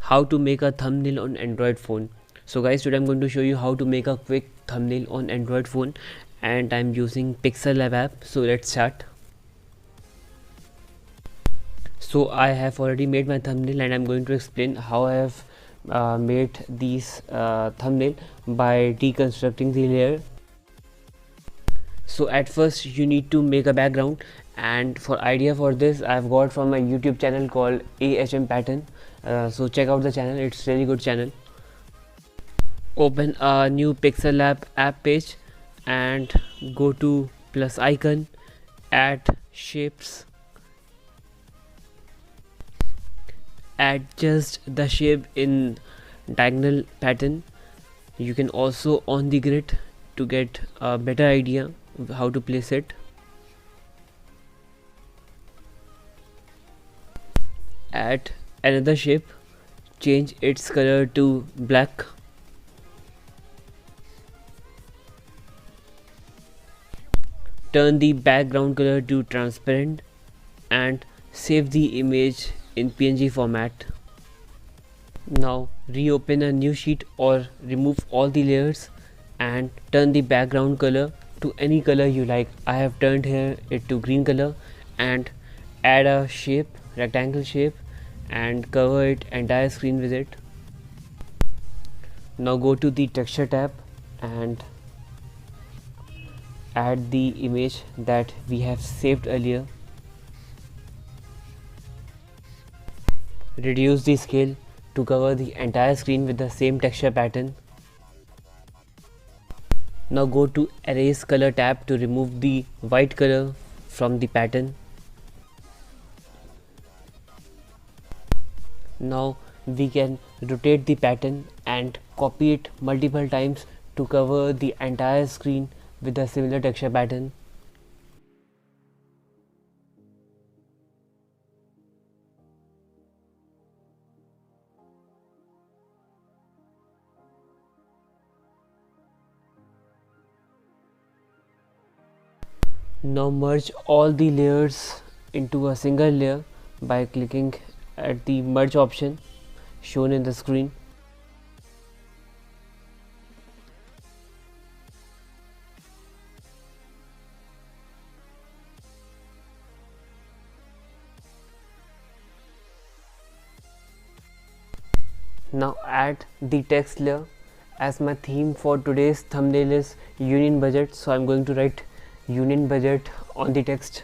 how to make a thumbnail on Android phone. So guys, today I'm going to show you how to make a quick thumbnail on Android phone, and I'm using Pixel Lab app. So let's start. So I have already made my thumbnail, and I'm going to explain how I have made these thumbnail by deconstructing the layer. So at first you need to make a background, and for idea for this I've got from a YouTube channel called AHM Pattern. So check out the channel, it's really good channel. Open a new Pixel Lab app page and go to plus icon, add shapes, adjust the shape in diagonal pattern. You can also on the grid to get a better idea of how to place it. Add another shape, change its color to black. Turn the background color to transparent and save the image in PNG format. Now reopen a new sheet or remove all the layers and turn the background color to any color you like. I have turned here it to green color, and add a shape, rectangle shape, and cover it entire screen with it. Now go to the texture tab and add the image that we have saved earlier. Reduce the scale to cover the entire screen with the same texture pattern. Now go to erase color tab to remove the white color from the pattern. Now we can rotate the pattern and copy it multiple times to cover the entire screen with a similar texture pattern. Now merge all the layers into a single layer by clicking at the merge option shown in the screen. Now add the text layer. As my theme for today's thumbnail is Union Budget, so I'm going to write Union Budget on the text.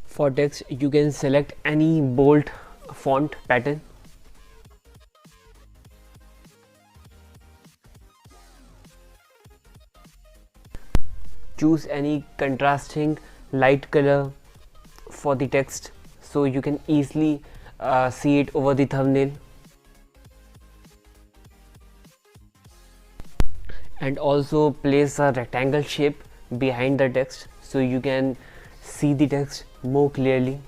For text, you can select any bold font pattern. Choose any contrasting light color for the text so you can easily see it over the thumbnail. And also place a rectangle shape behind the text so you can see the text more clearly.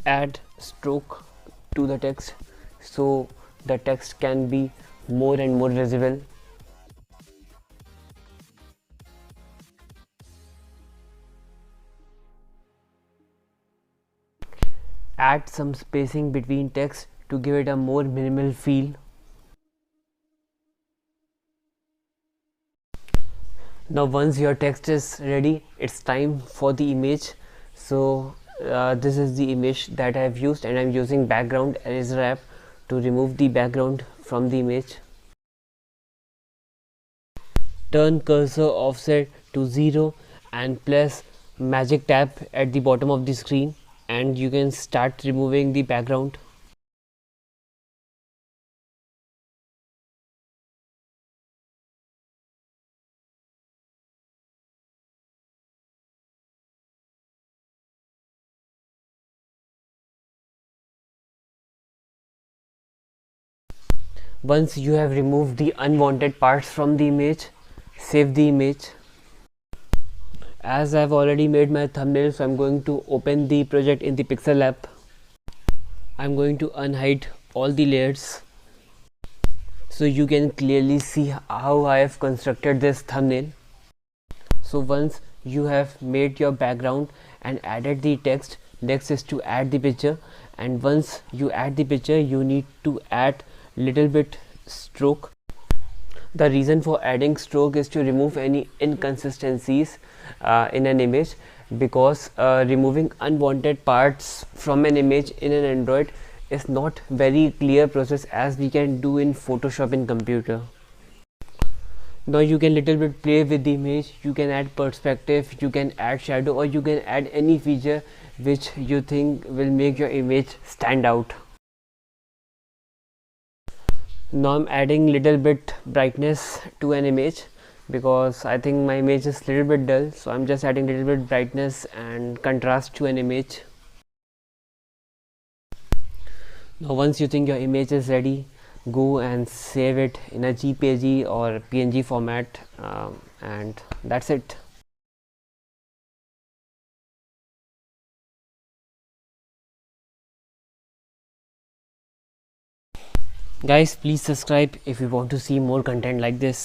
Add stroke to the text so the text can be more and more visible. Add some spacing between text to give it a more minimal feel. Now once your text is ready, it's time for the image. So this is the image that I have used, and I'm using background eraser app to remove the background from the image. Turn cursor offset to 0 and press magic tab at the bottom of the screen, and you can start removing the background. Once you have removed the unwanted parts from the image, save the image. As I've already made my thumbnail, so I'm going to open the project in the Pixel app. I'm going to unhide all the layers so you can clearly see how I have constructed this thumbnail. So once you have made your background and added the text, next is to add the picture, and once you add the picture you need to add little bit stroke. The reason for adding stroke is to remove any inconsistencies in an image, because removing unwanted parts from an image in an Android is not very clear process as we can do in Photoshop in computer. Now you can little bit play with the image, you can add perspective, you can add shadow, or you can add any feature which you think will make your image stand out. Now I'm adding little bit brightness to an image because I think my image is little bit dull, so I'm just adding little bit brightness and contrast to an image. Now once you think your image is ready, go and save it in a JPG or PNG format, and that's it. Guys, please subscribe if you want to see more content like this.